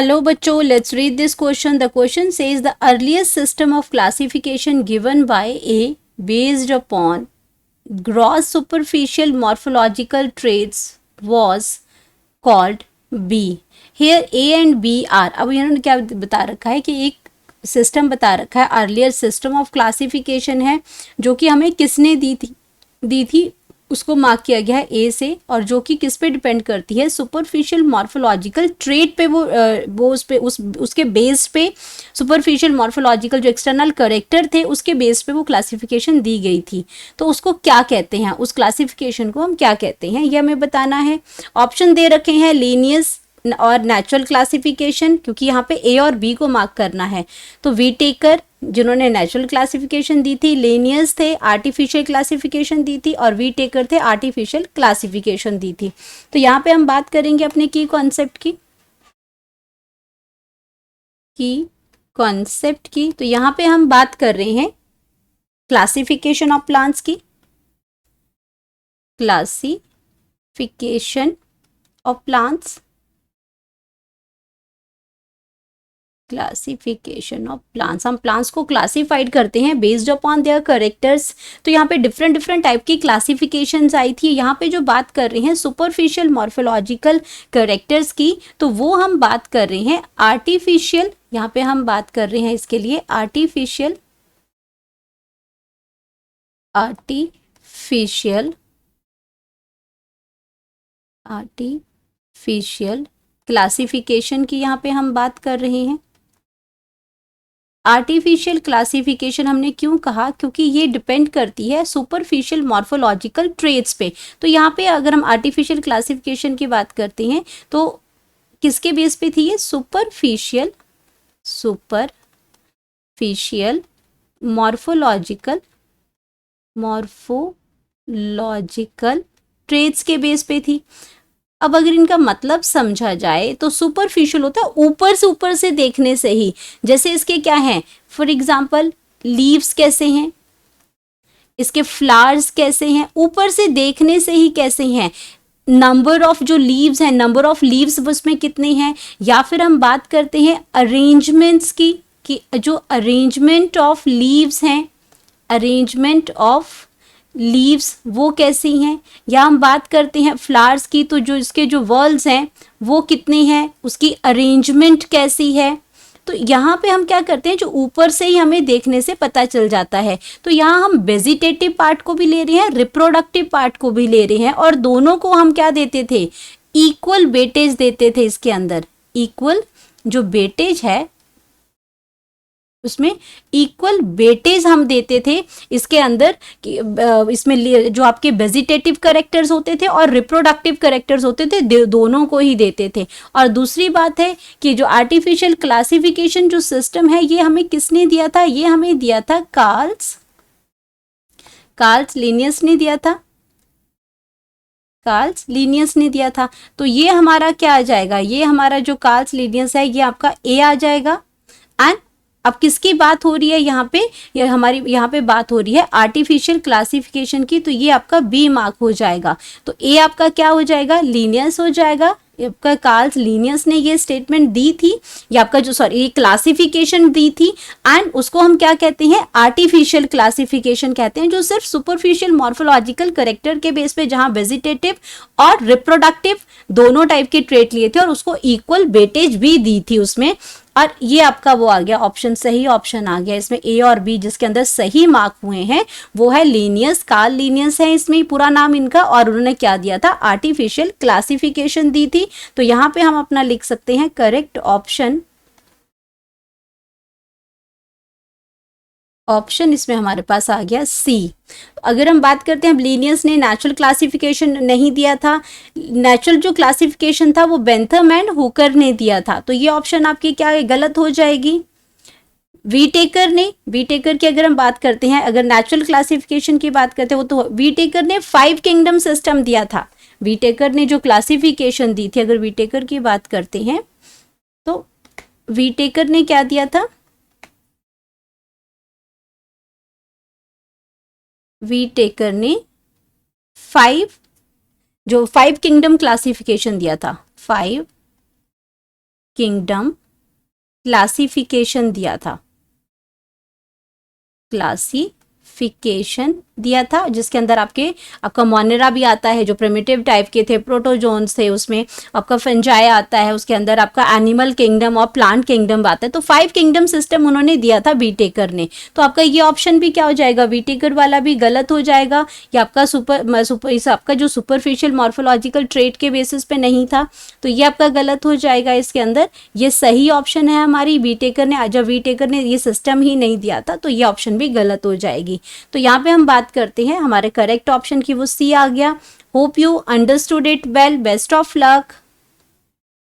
Hello बच्चों, let's read this question. The question says the earliest system of classification given by A based upon gross superficial morphological traits was called B. Here A and B are, अब इन्होंने क्या बता रखा है कि एक system बता रखा है, अर्लियर सिस्टम ऑफ क्लासिफिकेशन है जो कि हमें किसने दी थी उसको मार्क किया गया है ए से, और जो कि किस पे डिपेंड करती है, सुपरफिशियल मॉर्फोलॉजिकल ट्रेट पे, वो उस पे उसके बेस पे, सुपरफिशियल मॉर्फोलॉजिकल जो एक्सटर्नल करेक्टर थे उसके बेस पे वो क्लासिफिकेशन दी गई थी। तो उसको क्या कहते हैं, उस क्लासिफिकेशन को हम क्या कहते हैं, ये हमें बताना है। ऑप्शन दे रखे हैं लीनियस और नेचुरल क्लासिफिकेशन, क्योंकि यहाँ पे ए और बी को मार्क करना है। तो वी टेकर जिन्होंने नेचुरल क्लासिफिकेशन दी थी, लेनियस थे आर्टिफिशियल क्लासिफिकेशन दी थी, और वी टेकर थे आर्टिफिशियल क्लासिफिकेशन दी थी। तो यहाँ पे हम बात करेंगे अपने की कॉन्सेप्ट की। तो यहाँ पे हम बात कर रहे हैं क्लासिफिकेशन ऑफ प्लांट्स की, classification of plants, classification of plants. हम प्लांट्स को क्लासिफाइड करते हैं बेस्ड अपॉन देयर करेक्टर्स। तो यहाँ पे डिफरेंट टाइप की क्लासिफिकेशंस आई थी। यहाँ पे जो बात कर रहे हैं सुपरफिशियल मॉर्फोलॉजिकल करेक्टर्स की, तो वो हम बात कर रहे हैं आर्टिफिशियल, यहाँ पे हम बात कर रहे हैं इसके लिए आर्टिफिशियल क्लासिफिकेशन की यहाँ पे हम बात कर रहे हैं। आर्टिफिशियल क्लासिफिकेशन हमने क्यों कहा, क्योंकि ये डिपेंड करती है सुपरफिशियल मॉर्फोलॉजिकल ट्रेट्स पे। तो यहाँ पे अगर हम आर्टिफिशियल क्लासिफिकेशन की बात करते हैं तो किसके बेस पे थी ये, सुपरफिशियल मॉर्फोलॉजिकल ट्रेट्स के बेस पे थी। अब अगर इनका मतलब समझा जाए तो सुपरफिशियल होता है ऊपर से देखने से ही। जैसे इसके क्या हैं, फॉर एग्जाम्पल लीव्स कैसे हैं, इसके फ्लावर्स कैसे हैं, ऊपर से देखने से ही कैसे हैं। नंबर ऑफ जो लीव्स हैं, नंबर ऑफ लीव्स उसमें कितने हैं, या फिर हम बात करते हैं अरेंजमेंट्स की, कि जो अरेंजमेंट ऑफ लीव्स हैं, अरेंजमेंट ऑफ लीव्स वो कैसी हैं, या हम बात करते हैं फ्लावर्स की, तो जो इसके जो वर्ल्स हैं वो कितने हैं, उसकी अरेंजमेंट कैसी है। तो यहाँ पे हम क्या करते हैं, जो ऊपर से ही हमें देखने से पता चल जाता है। तो यहाँ हम वेजिटेटिव पार्ट को भी ले रहे हैं, रिप्रोडक्टिव पार्ट को भी ले रहे हैं, और दोनों को हम क्या देते थे, इक्वल वेटेज देते थे। इसके अंदर इक्वल जो वेटेज है उसमें इक्वल वेटेज हम देते थे इसके अंदर, इसमें जो आपके वेजिटेटिव करेक्टर्स होते थे और रिप्रोडक्टिव करेक्टर्स होते थे, दोनों को ही देते थे। और दूसरी बात है कि जो आर्टिफिशियल क्लासिफिकेशन जो सिस्टम है ये हमें किसने दिया था, ये हमें दिया था कार्ल्स लीनियस ने दिया था। तो ये हमारा क्या आ जाएगा, ये हमारा जो कार्ल्स लीनियस है ये आपका ए आ जाएगा। एंड अब किसकी बात हो रही है यहाँ पे, हमारी यहाँ पे बात हो रही है आर्टिफिशियल क्लासिफिकेशन की, तो ये आपका बी मार्क हो जाएगा। तो ए आपका क्या हो जाएगा, लीनियस हो जाएगा। आपका कार्ल्स लीनियस ने ये स्टेटमेंट दी थी, ये आपका जो ये क्लासिफिकेशन दी थी, एंड उसको हम क्या कहते हैं, आर्टिफिशियल क्लासिफिकेशन कहते हैं, जो सिर्फ सुपरफिशियल मॉर्फोलॉजिकल करेक्टर के बेस पे, जहां वेजिटेटिव और रिप्रोडक्टिव दोनों टाइप के ट्रेट लिए थे और उसको इक्वल वेटेज भी दी थी उसमें। और ये आपका वो आ गया ऑप्शन, सही ऑप्शन आ गया इसमें ए और बी, जिसके अंदर सही मार्क हुए हैं वो है लीनियस, कार्ल लीनियस है इसमें पूरा नाम इनका, और उन्होंने क्या दिया था, आर्टिफिशियल क्लासिफिकेशन दी थी। तो यहाँ पे हम अपना लिख सकते हैं करेक्ट ऑप्शन इसमें हमारे पास आ गया सी। अगर हम बात करते हैं, लीनियस ने नेचुरल क्लासिफिकेशन नहीं दिया था, नेचुरल जो क्लासिफिकेशन था वो बेंथम एंड हुकर ने दिया था। तो ये ऑप्शन आपकी क्या है, गलत हो जाएगी। वी टेकर की अगर हम बात करते हैं, अगर नेचुरल क्लासिफिकेशन की बात करते हैं, वो तो वी टेकर ने 5 किंगडम सिस्टम दिया था। वी टेकर ने जो क्लासिफिकेशन दी थी, अगर वी टेकर की बात करते हैं तो वी टेकर ने क्या दिया था, वी टेकर ने 5 किंगडम क्लासिफिकेशन दिया था, 5 किंगडम क्लासिफिकेशन दिया था, क्लासिफिकेशन दिया था, जिसके अंदर आपका मोनेरा भी आता है जो प्रिमिटिव टाइप के थे, प्रोटोजोन्स थे, उसमें आपका फंजाई आता है, उसके अंदर आपका एनिमल किंगडम और प्लांट किंगडम आता है। तो 5 किंगडम सिस्टम उन्होंने दिया था वीटेकर ने। तो आपका ये ऑप्शन भी क्या हो जाएगा, वीटेकर वाला भी गलत हो जाएगा। ये आपका आपका जो सुपरफिशियल मॉर्फोलॉजिकल ट्रेट के बेसिस पे नहीं था, तो ये आपका गलत हो जाएगा इसके अंदर। ये सही ऑप्शन है हमारी, वीटेकर ने, जब वीटेकर ने ये सिस्टम ही नहीं दिया था तो ये ऑप्शन भी गलत हो जाएगी। तो यहाँ पे हम बात करते हैं हमारे करेक्ट ऑप्शन की, वो सी आ गया। Hope you understood it well, best of luck.